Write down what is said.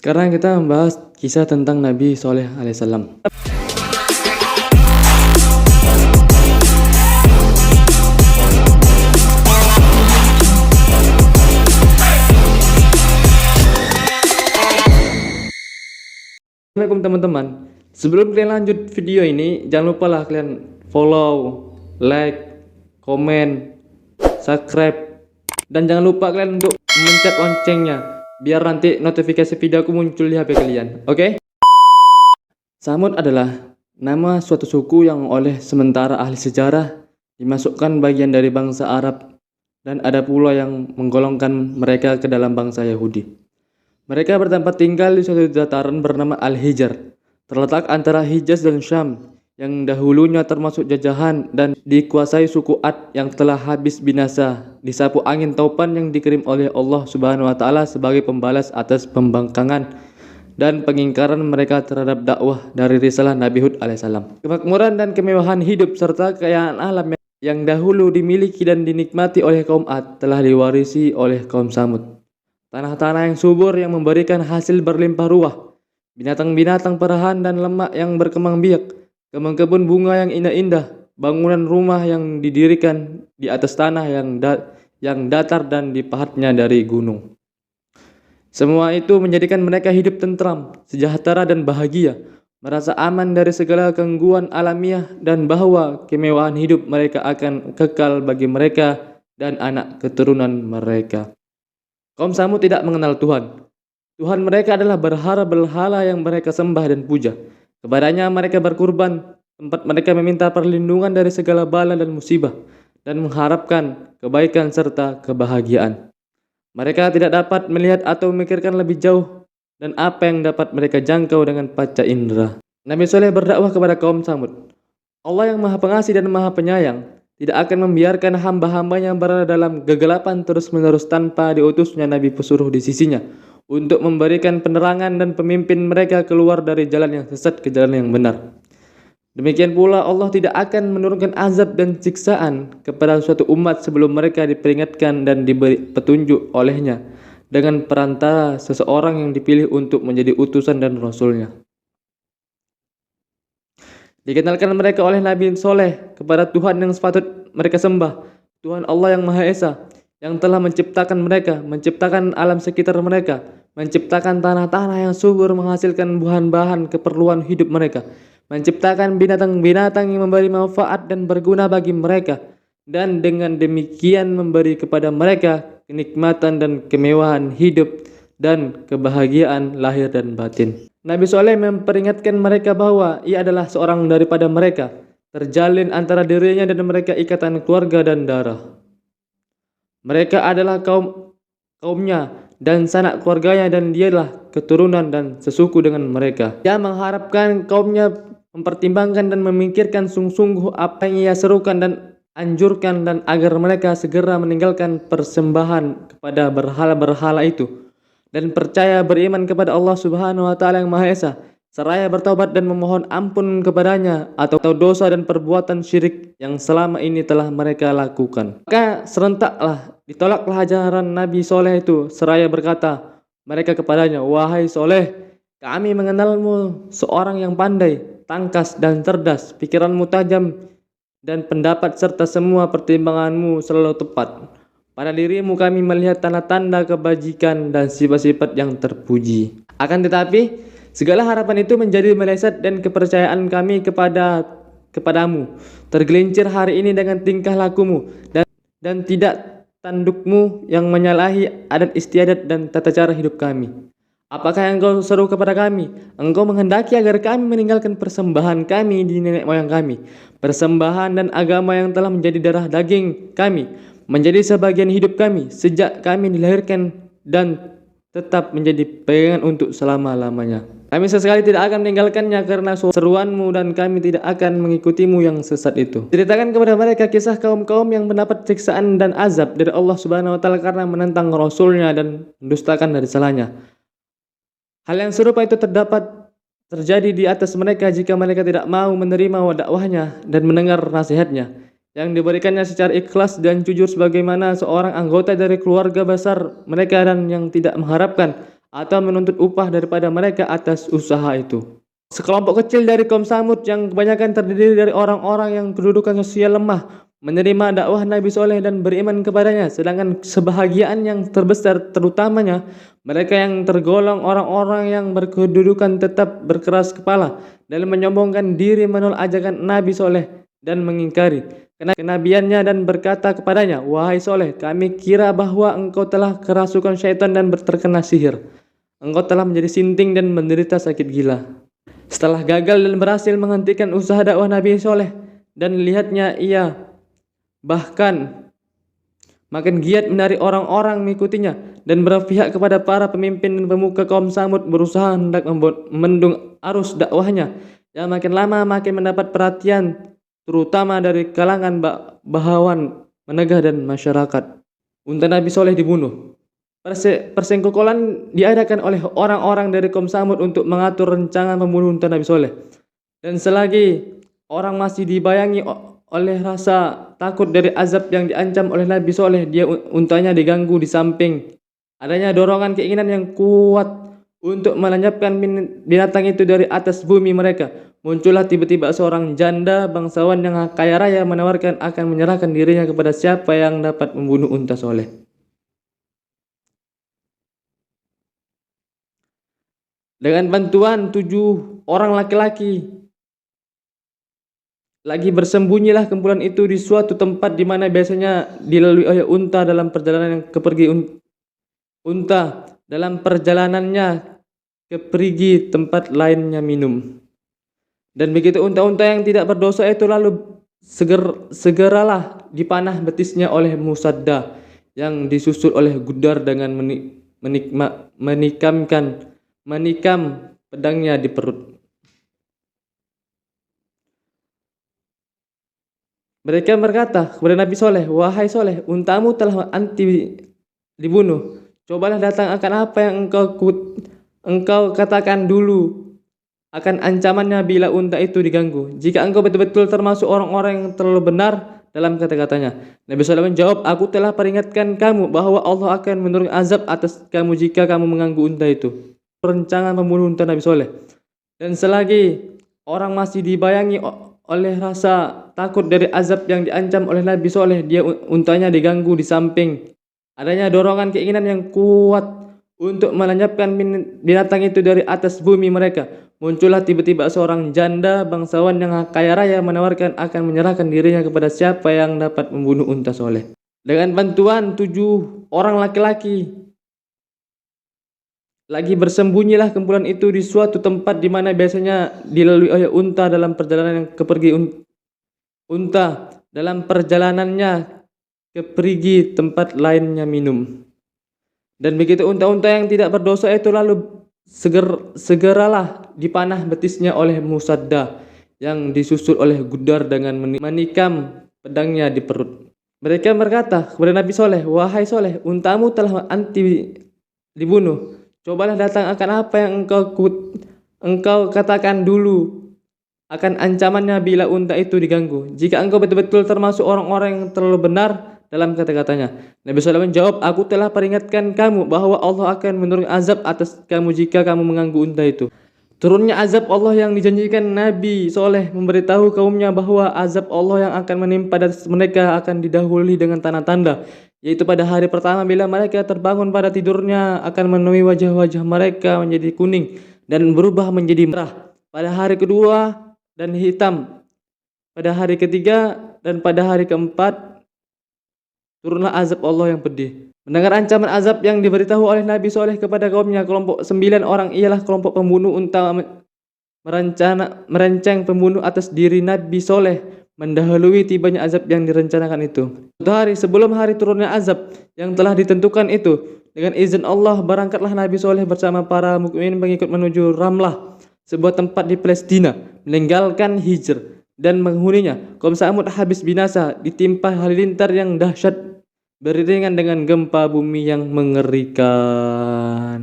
Sekarang kita membahas kisah tentang Nabi Soleh alaihissalam. Assalamualaikum teman-teman. Sebelum kalian lanjut video ini, jangan lupa lah kalian follow, like, komen, subscribe, dan jangan lupa kalian untuk mencet loncengnya biar nanti notifikasi video aku muncul di HP kalian. Oke? Samud adalah nama suatu suku yang oleh sementara ahli sejarah dimasukkan bagian dari bangsa Arab, dan ada pula yang menggolongkan mereka ke dalam bangsa Yahudi. Mereka bertempat tinggal di suatu dataran bernama Al-Hijr, terletak antara Hijaz dan Syam, yang dahulunya termasuk jajahan dan dikuasai suku Ad yang telah habis binasa disapu angin taupan yang dikirim oleh Allah Subhanahu wa taala sebagai pembalas atas pembangkangan dan pengingkaran mereka terhadap dakwah dari risalah Nabi Hud alaihissalam. Kemakmuran dan kemewahan hidup serta kekayaan alam yang dahulu dimiliki dan dinikmati oleh kaum Ad telah diwarisi oleh kaum Samud. Tanah-tanah yang subur yang memberikan hasil berlimpah ruah, binatang-binatang perahan dan lemak yang berkembang biak, kebun bunga yang indah-indah, bangunan rumah yang didirikan di atas tanah yang datar dan dipahatnya dari gunung. Semua itu menjadikan mereka hidup tentram, sejahtera dan bahagia, merasa aman dari segala gangguan alamiah, dan bahwa kemewahan hidup mereka akan kekal bagi mereka dan anak keturunan mereka. Kaum Samud tidak mengenal Tuhan. Tuhan mereka adalah berhala-berhala yang mereka sembah dan puja. Kepadanya mereka berkurban, tempat mereka meminta perlindungan dari segala bala dan musibah, dan mengharapkan kebaikan serta kebahagiaan. Mereka tidak dapat melihat atau memikirkan lebih jauh, dan apa yang dapat mereka jangkau dengan panca indera. Nabi Soleh berdakwah kepada kaum Samud. Allah yang Maha Pengasih dan Maha Penyayang tidak akan membiarkan hamba-hambanya berada dalam kegelapan terus-menerus tanpa diutusnya Nabi pesuruh di sisinya untuk memberikan penerangan dan pemimpin mereka keluar dari jalan yang sesat ke jalan yang benar. Demikian pula Allah tidak akan menurunkan azab dan siksaan kepada suatu umat sebelum mereka diperingatkan dan diberi petunjuk olehnya dengan perantara seseorang yang dipilih untuk menjadi utusan dan rasulnya. Dikenalkan mereka oleh Nabi Soleh kepada Tuhan yang sepatut mereka sembah, Tuhan Allah yang Maha Esa, yang telah menciptakan mereka, menciptakan alam sekitar mereka, menciptakan tanah-tanah yang subur menghasilkan bahan-bahan keperluan hidup mereka, menciptakan binatang-binatang yang memberi manfaat dan berguna bagi mereka, dan dengan demikian memberi kepada mereka kenikmatan dan kemewahan hidup dan kebahagiaan lahir dan batin. Nabi Soleh memperingatkan mereka bahwa ia adalah seorang daripada mereka, terjalin antara dirinya dan mereka ikatan keluarga dan darah. Mereka adalah kaumnya dan sanak keluarganya, dan dialah keturunan dan sesuku dengan mereka. Dia mengharapkan kaumnya mempertimbangkan dan memikirkan sungguh-sungguh apa yang ia serukan dan anjurkan, dan agar mereka segera meninggalkan persembahan kepada berhala-berhala itu dan percaya beriman kepada Allah Subhanahu wa taala yang Maha Esa, seraya bertaubat dan memohon ampun kepadanya atau dosa dan perbuatan syirik yang selama ini telah mereka lakukan. Maka serentaklah ditolaklah ajaran Nabi Soleh itu, seraya berkata mereka kepadanya, "Wahai Soleh, kami mengenalmu seorang yang pandai, tangkas dan cerdas, pikiranmu tajam dan pendapat serta semua pertimbanganmu selalu tepat. Pada dirimu kami melihat tanda-tanda kebajikan dan sifat-sifat yang terpuji. Akan tetapi segala harapan itu menjadi meleset dan kepercayaan kami kepadamu tergelincir hari ini dengan tingkah lakumu dan tidak tandukmu yang menyalahi adat istiadat dan tata cara hidup kami. Apakah yang engkau seru kepada kami? Engkau menghendaki agar kami meninggalkan persembahan kami di nenek moyang kami, persembahan dan agama yang telah menjadi darah daging kami, menjadi sebagian hidup kami sejak kami dilahirkan dan tetap menjadi pegangan untuk selama-lamanya. Kami sesekali tidak akan meninggalkannya karena seruanmu, dan kami tidak akan mengikutimu yang sesat itu." Ceritakan kepada mereka kisah kaum-kaum yang mendapat siksaan dan azab dari Allah Subhanahu wa taala karena menentang Rasulnya dan mendustakan dari salahnya. Hal yang serupa itu terjadi di atas mereka jika mereka tidak mau menerima dakwahnya dan mendengar nasihatnya yang diberikannya secara ikhlas dan jujur sebagaimana seorang anggota dari keluarga besar mereka, dan yang tidak mengharapkan atau menuntut upah daripada mereka atas usaha itu. Sekelompok kecil dari kaum Samud yang kebanyakan terdiri dari orang-orang yang kedudukan sosial lemah menerima dakwah Nabi Soleh dan beriman kepadanya, sedangkan sebahagian yang terbesar, terutamanya mereka yang tergolong orang-orang yang berkedudukan, tetap berkeras kepala dalam menyombongkan diri, menolak ajakan Nabi Soleh dan mengingkari kenabiannya, dan berkata kepadanya, "Wahai Soleh, kami kira bahwa engkau telah kerasukan syaitan dan terkena sihir. Engkau telah menjadi sinting dan menderita sakit gila." Setelah gagal dan berhasil menghentikan usaha dakwah Nabi Soleh, dan lihatnya ia bahkan makin giat menarik orang-orang mengikutinya dan berpihak kepada para pemimpin dan pemuka kaum Samud, berusaha hendak membendung arus dakwahnya yang makin lama makin mendapat perhatian, terutama dari kalangan bahawan menegah dan masyarakat. Unta Nabi Soleh dibunuh. Persengkokolan diadakan oleh orang-orang dari kaum Samud untuk mengatur rencana membunuh unta Nabi Soleh. Dan selagi orang masih dibayangi oleh rasa takut dari azab yang diancam oleh Nabi Soleh, untanya diganggu. Di samping adanya dorongan keinginan yang kuat untuk melenyapkan binatang itu dari atas bumi mereka, muncullah tiba-tiba seorang janda bangsawan yang kaya raya menawarkan akan menyerahkan dirinya kepada siapa yang dapat membunuh unta Soleh. Dengan bantuan 7 orang laki-laki, lagi bersembunyilah kumpulan itu di suatu tempat di mana biasanya dilalui oleh unta dalam perjalanan unta dalam perjalanannya ke perigi tempat lainnya minum. Dan begitu unta-unta yang tidak berdosa itu lalu segeralah dipanah betisnya oleh Musaddah yang disusul oleh Gudar dengan menikam pedangnya di perut. Mereka berkata kepada Nabi Soleh, "Wahai Soleh, untamu telah dibunuh. Cobalah datang akan apa yang engkau katakan dulu akan ancamannya bila unta itu diganggu. Jika engkau betul-betul termasuk orang-orang yang terlalu benar dalam kata-katanya." Nabi Soleh menjawab, "Aku telah peringatkan kamu bahwa Allah akan menurunkan azab atas kamu jika kamu mengganggu unta itu." Rencana membunuh unta Nabi Soleh. Dan selagi orang masih dibayangi oleh rasa takut dari azab yang diancam oleh Nabi Soleh, untanya diganggu. Di samping adanya dorongan keinginan yang kuat untuk melenyapkan binatang itu dari atas bumi mereka, muncullah tiba-tiba seorang janda bangsawan yang kaya raya menawarkan akan menyerahkan dirinya kepada siapa yang dapat membunuh unta Soleh. Dengan bantuan 7 orang laki-laki, lagi bersembunyilah kumpulan itu di suatu tempat di mana biasanya dilalui oleh unta dalam perjalanan ke pergi unta dalam perjalanannya ke perigi tempat lainnya minum. Dan begitu unta-unta yang tidak berdosa itu lalu segeralah dipanah betisnya oleh Musaddah yang disusul oleh Gudar dengan menikam pedangnya di perut. Mereka berkata kepada Nabi Soleh, "Wahai Soleh, untamu telah dibunuh. Cobalah datang akan apa yang engkau katakan dulu akan ancamannya bila unta itu diganggu. Jika engkau betul-betul termasuk orang-orang yang terlalu benar dalam kata-katanya." Nabi Soleh menjawab, "Aku telah peringatkan kamu bahwa Allah akan menurunkan azab atas kamu jika kamu mengganggu unta itu." Turunnya azab Allah yang dijanjikan Nabi Soleh memberitahu kaumnya bahwa azab Allah yang akan menimpa mereka akan didahului dengan tanda-tanda, yaitu pada hari pertama bila mereka terbangun pada tidurnya akan menemui wajah-wajah mereka menjadi kuning dan berubah menjadi merah. Pada hari kedua dan hitam. Pada hari ketiga dan pada hari keempat turunlah azab Allah yang pedih. Mendengar ancaman azab yang diberitahu oleh Nabi Soleh kepada kaumnya, kelompok 9 orang ialah kelompok pembunuh unta merancang pembunuh atas diri Nabi Soleh mendahului tibanya azab yang direncanakan itu. Suatu hari sebelum hari turunnya azab yang telah ditentukan itu, dengan izin Allah berangkatlah Nabi Soleh bersama para mukmin pengikut menuju Ramlah, sebuah tempat di Palestina, meninggalkan Hijr dan menghuninya. Kaum Samud habis binasa ditimpa halilintar yang dahsyat beriringan dengan gempa bumi yang mengerikan.